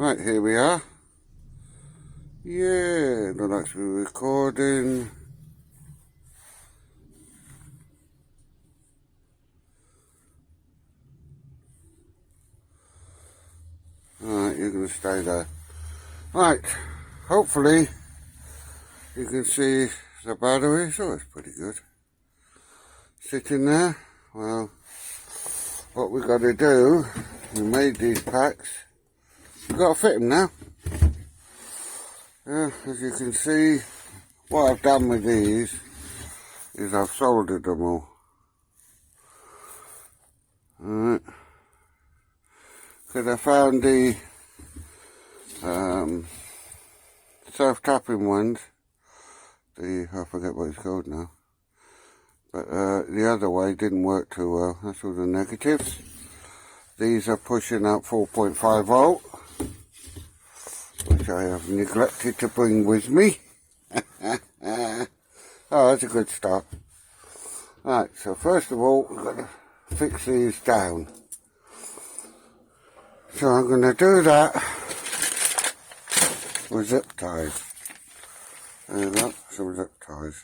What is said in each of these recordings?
Right, here we are. Yeah, not actually recording. Alright, you're going to stay there. Right, hopefully you can see the battery, so it's pretty good. Sitting there, well, what we've got to do, we made these packs, we've got to fit them now. Yeah, as you can see, what I've done with these is I've soldered them all. Alright, because I found the self-tapping ones, I forget what it's called now, but the other way didn't work too well. That's all the negatives. These are pushing out 4.5 volt, which I have neglected to bring with me. Oh, that's a good start. Right, so first of all, we've got to fix these down. So I'm going to do that with zip ties. There we go, some zip ties.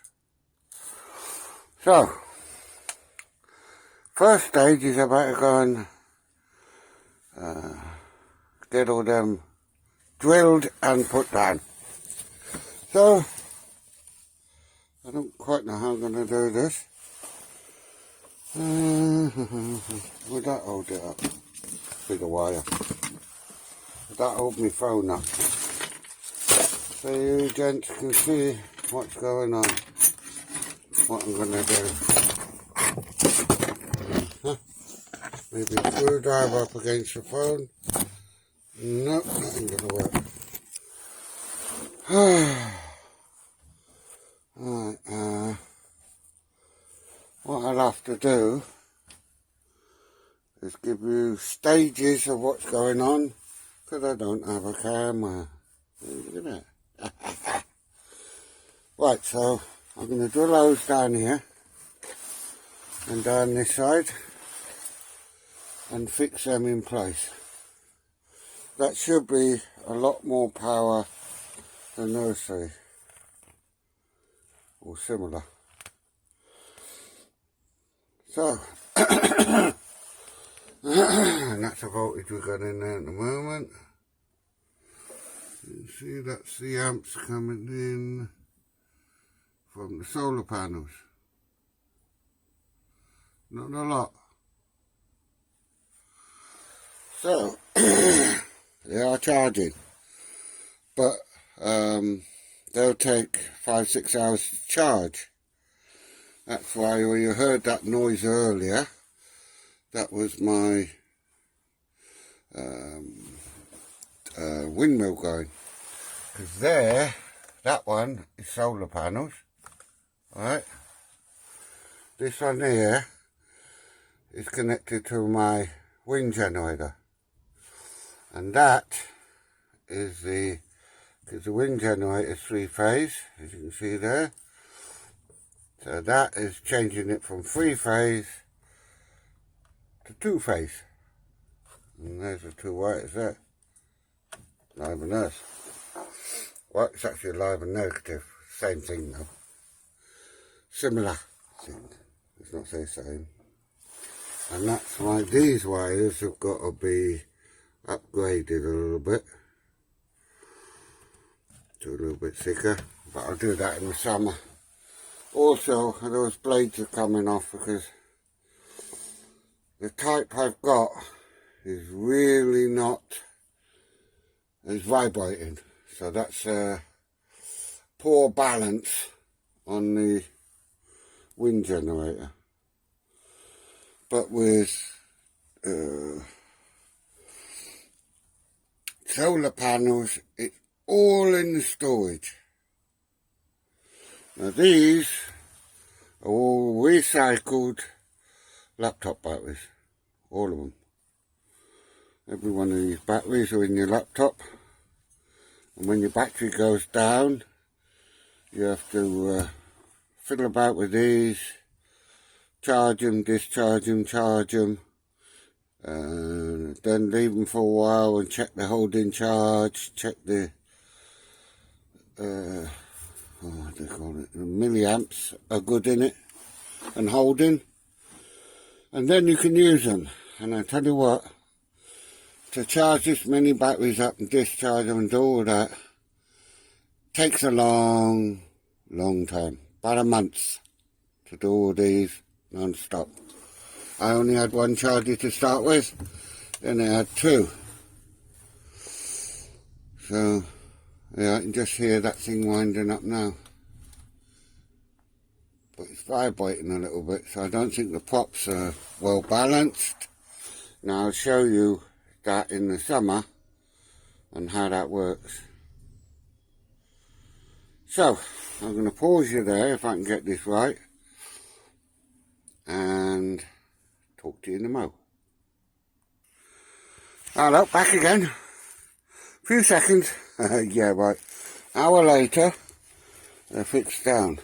So, first stage is about to go and get all them drilled and put down. So, I don't quite know how I'm going to do this. Would that hold it up? Bit of wire. Would that hold my phone up? So you gents can see what's going on. What I'm going to do. Maybe a screwdriver up against the phone. Nope, nothing going to work. Right, what I'll have to do is give you stages of what's going on, because I don't have a camera. Look at that. Right, so I'm going to drill those down here and down this side and fix them in place. That should be a lot more power than those three, or similar. So, and that's the voltage we've got in there at the moment. You can see that's the amps coming in from the solar panels. Not a lot. So, they are charging, but they'll take 5-6 hours to charge. That's why when you heard that noise earlier, that was my windmill going. Because there, that one is solar panels, right? This one here is connected to my wind generator. And that is because the wind generator is 3-phase, as you can see there. So that is changing it from 3-phase to 2-phase. And there's the 2 wires there. Live and earth. Well, it's actually live and negative. Same thing though. Similar thing. It's not the same. And that's why these wires have got to be upgraded a little bit. To a little bit thicker. But I'll do that in the summer. Also, those blades are coming off because the type I've got is really not, it's vibrating. So that's a poor balance on the wind generator. But with solar panels, it's all in the storage. Now these are all recycled laptop batteries, all of them. Every one of these batteries are in your laptop, and when your battery goes down, you have to fiddle about with these, charge them, discharge them, charge them, Then leave them for a while and check the holding charge, check the what do they call it, the milliamps are good in it and holding, and then you can use them. And I tell you what, to charge this many batteries up and discharge them and do all that takes a long time, about a month to do all these non-stop. I only had one charger to start with, then I had two. So yeah, I can just hear that thing winding up now. But it's vibrating a little bit, so I don't think the pops are well balanced. Now I'll show you that in the summer and how that works. So I'm going to pause you there if I can get this right, and talk to you in a mo. Hello, back again. Few seconds. Yeah, right. Hour later, they're fixed down.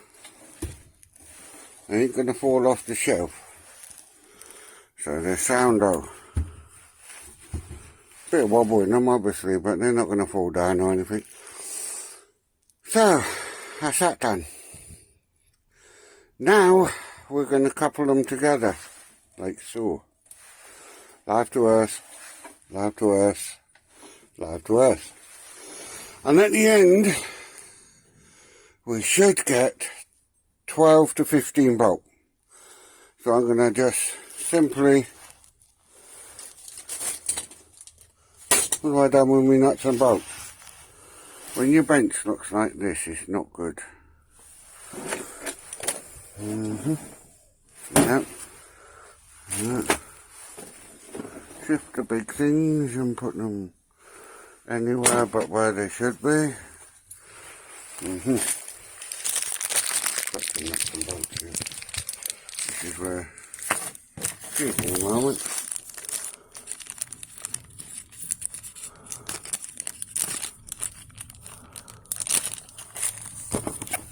They ain't going to fall off the shelf. So they're sound though. Bit of wobble in them obviously, but they're not going to fall down or anything. So, that's that done. Now, we're going to couple them together, like so. Live to earth, live to earth, live to earth. And at the end, we should get 12 to 15 volt. So I'm going to just simply, what have I done with my nuts and bolts? When your bench looks like this, it's not good. Yep. Yep. Shift the big things and put them anywhere but where they should be. Got the nuts and bolts here. This is where, excuse me a moment.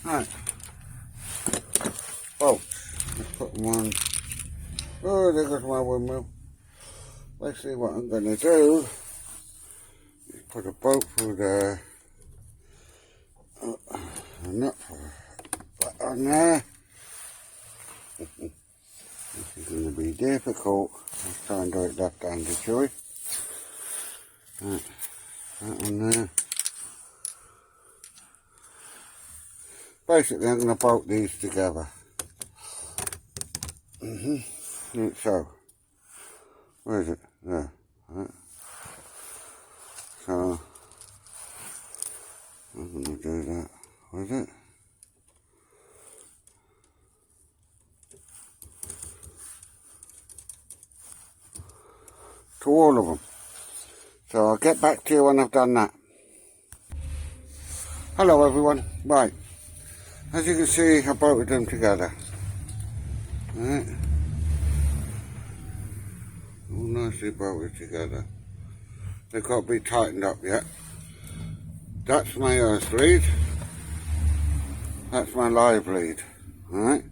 Right. Bolts. Let's put them on. Oh, there goes my windmill. Basically what I'm going to do is put a bolt through there, nut on there. This is going to be difficult. Let's try and do it left-handed, shall we? Right, that on there. Basically I'm going to bolt these together. Like so. Where is it? There. Right. So I'm going to do that with it. To all of them. So I'll get back to you when I've done that. Hello everyone. Right. As you can see, I bolted them together. Right. All nicely bolted together. They've got to be tightened up yet. That's my earth lead. That's my live lead. Alright.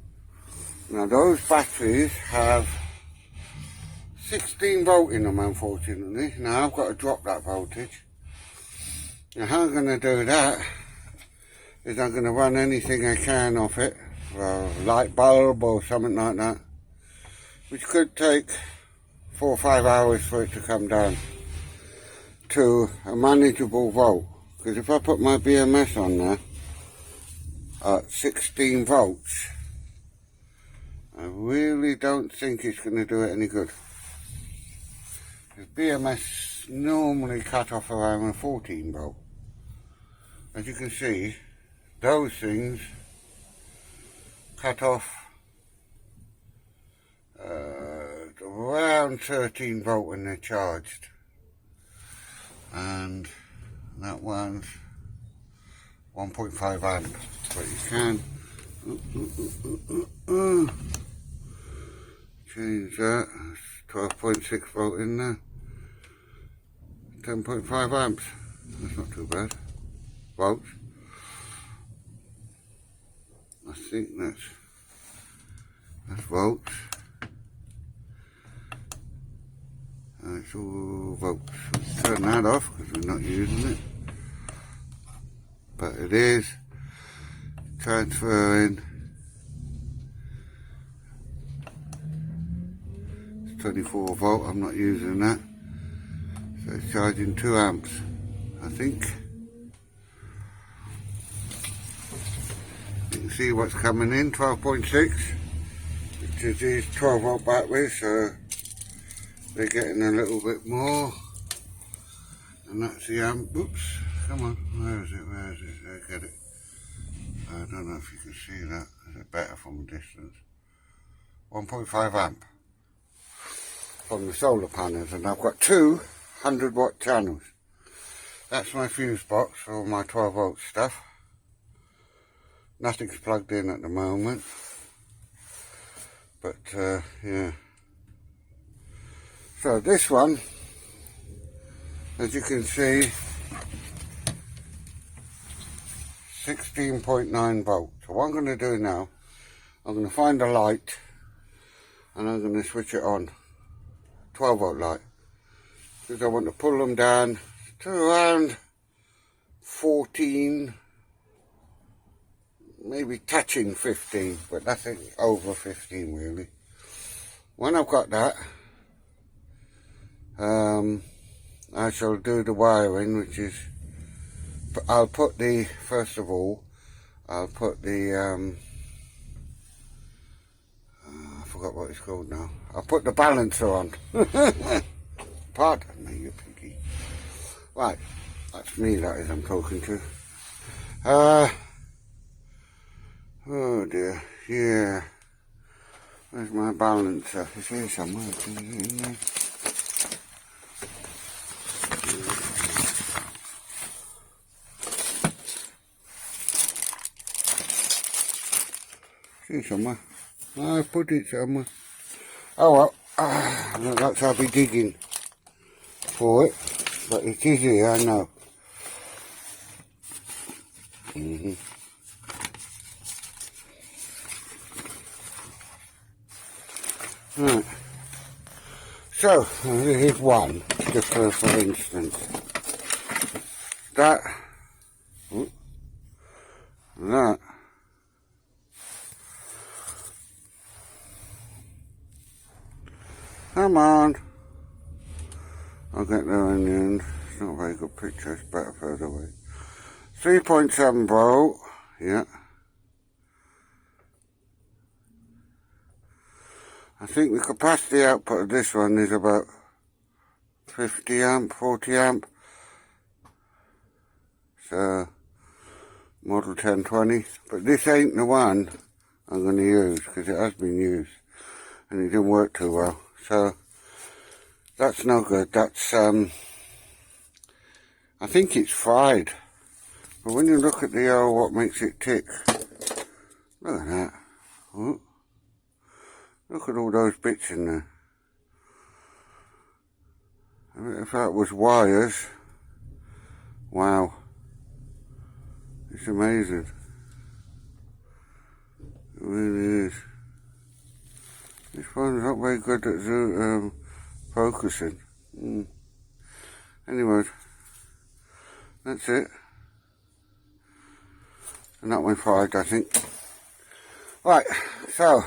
Now those batteries have 16 volt in them, unfortunately. Now I've got to drop that voltage. Now how I'm going to do that is I'm going to run anything I can off it, a light bulb or something like that, which could take 4 or 5 hours for it to come down to a manageable volt. Because if I put my BMS on there at 16 volts, I really don't think it's going to do it any good. Because BMS normally cut off around 14 volt. As you can see, those things cut off around 13 volt when they're charged, and that one's 1.5 amp, but you can change that. 12.6 volt in there, 10.5 amps, that's not too bad, volts. I think that's volts. It's all volts. Turn that off because we're not using it. But it is transferring. It's 24 volt, I'm not using that. So it's charging 2 amps, I think. You can see what's coming in, 12.6, which is these 12 volt batteries, so they're getting a little bit more. And that's the amp. Oops, come on, where is it? I get it. I don't know if you can see that. Is it better from a distance? 1.5 amp from the solar panels, and I've got 2 100 watt channels. That's my fuse box for my 12 volt stuff. Nothing's plugged in at the moment, but yeah. So this one, as you can see, 16.9 volts. So what I'm going to do now, I'm going to find a light and I'm going to switch it on. 12 volt light. Because I want to pull them down to around 14, maybe touching 15, but nothing over 15 really. When I've got that, I shall do the wiring, which is, I'll put the, first of all, I'll put the, I forgot what it's called now. I'll put the balancer on. Pardon me, you piggy. Right, that's me, that is, I'm talking to. Oh dear, yeah. Where's my balancer? It's here somewhere. Is it in there? See somewhere. I put it somewhere. Oh well, that's I'll be digging for it, but it is here, I know. Right. So here's one, just for instance. That. That. Come on. I'll get there in the end. It's not a very good picture, it's better further away. 3.7 volt, yeah. I think the capacity output of this one is about 50 amp, 40 amp. So, model 1020. But this ain't the one I'm going to use, because it has been used. And it didn't work too well. So, that's no good. That's, I think it's fried. But when you look at the what makes it tick, look at that. Oh, look at all those bits in there. I mean, if that was wires, wow. It's amazing. It really is. This one's not very good at focusing. Anyway, that's it. And that one fried, I think. Right, so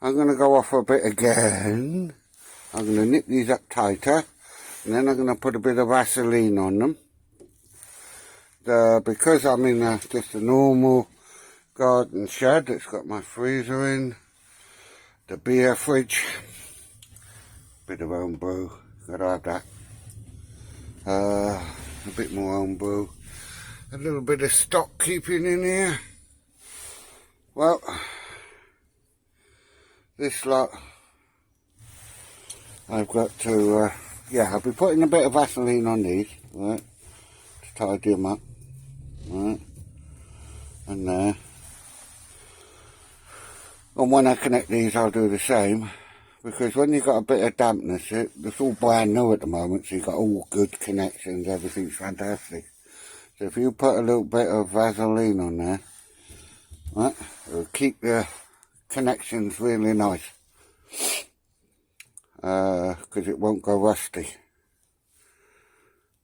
I'm going to go off a bit again. I'm going to nip these up tighter, and then I'm going to put a bit of Vaseline on them. Because I'm in just a normal garden shed that's got my freezer in, the beer fridge, bit of home brew, gotta have that, a bit more home brew, a little bit of stock keeping in here. Well, this lot, I've got to, yeah, I'll be putting a bit of Vaseline on these, right, to tidy them up, right, and there. And when I connect these, I'll do the same, because when you've got a bit of dampness, it's all brand new at the moment, so you've got all good connections, everything's fantastic. So if you put a little bit of Vaseline on there, right, it'll keep the connections really nice. because it won't go rusty.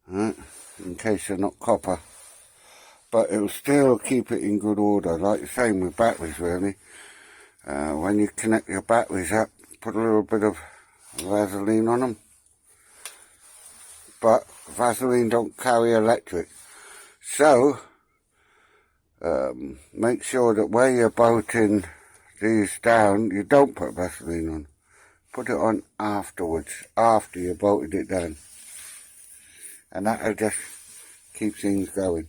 Right? In case they're not copper. But it'll still keep it in good order, like the same with batteries really. When you connect your batteries up, put a little bit of Vaseline on them. But Vaseline don't carry electric. So, make sure that where you're bolting these down, you don't put Vaseline on. Put it on afterwards, after you bolted it down. And that'll just keep things going.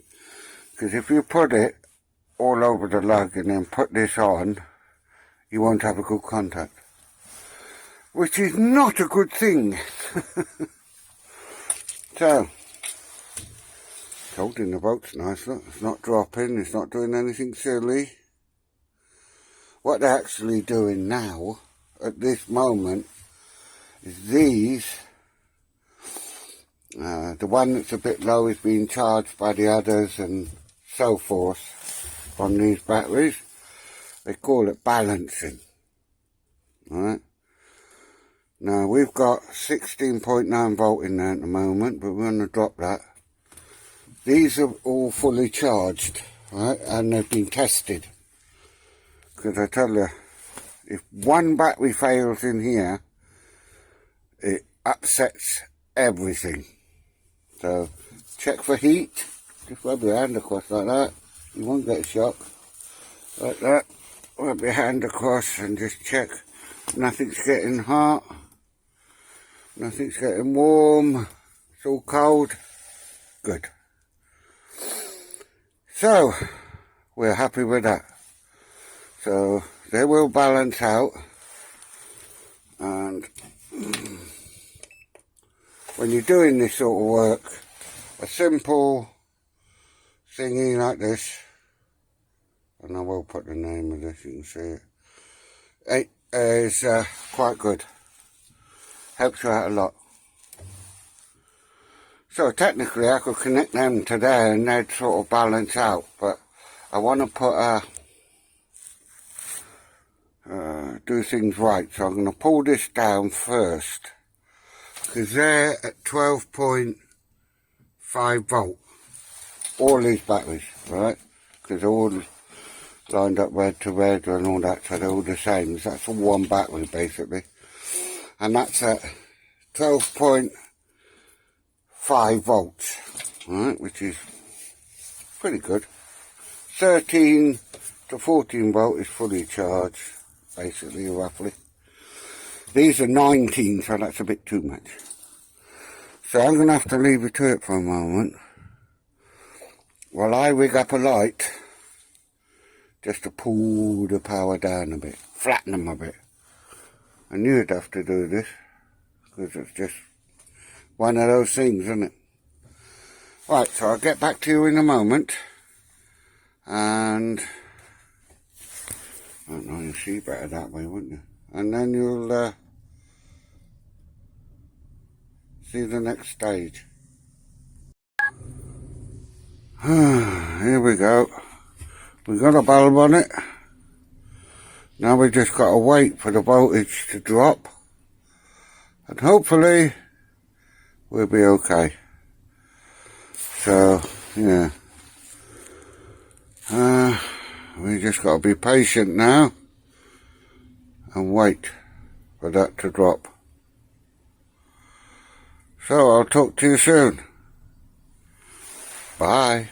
Because if you put it all over the lug and then put this on, you won't have a good contact. Which is not a good thing. So, holding the boat's nice, look. It's not dropping, it's not doing anything silly. What they're actually doing now, at this moment, is these, the one that's a bit low is being charged by the others and so forth on these batteries. They call it balancing. Alright. Now we've got 16.9 volt in there at the moment, but we're going to drop that. These are all fully charged, right, and they've been tested. Because I tell you, if one battery fails in here, it upsets everything. So check for heat. Just rub your hand across like that. You won't get a shock. Like that. Rub your hand across and just check. Nothing's getting hot. Nothing's getting warm. It's all cold. Good. So, we're happy with that. So, they will balance out. And when you're doing this sort of work, a simple thingy like this, and I will put the name of this, you can see it, it is quite good. Helps you out a lot. So technically I could connect them to there and they'd sort of balance out, but I want to put do things right, so I'm going to pull this down first, because they're at 12.5 volt, all these batteries, right, because they're all lined up red to red and all that, so they're all the same. So that's all one battery basically, and that's at 12.5 volts, right, which is pretty good. 13 to 14 volt is fully charged, basically, roughly. These are 19, so that's a bit too much. So I'm going to have to leave it to it for a moment while I rig up a light just to pull the power down a bit, flatten them a bit. I knew I'd have to do this because it's just one of those things, isn't it? Right, so I'll get back to you in a moment, and I don't know, you'll see better that way, wouldn't you? And then you'll see the next stage. Here we go. We got a bulb on it. Now we just got to wait for the voltage to drop, and hopefully we'll be okay. So yeah, we just got to be patient now and wait for that to drop. So I'll talk to you soon. Bye.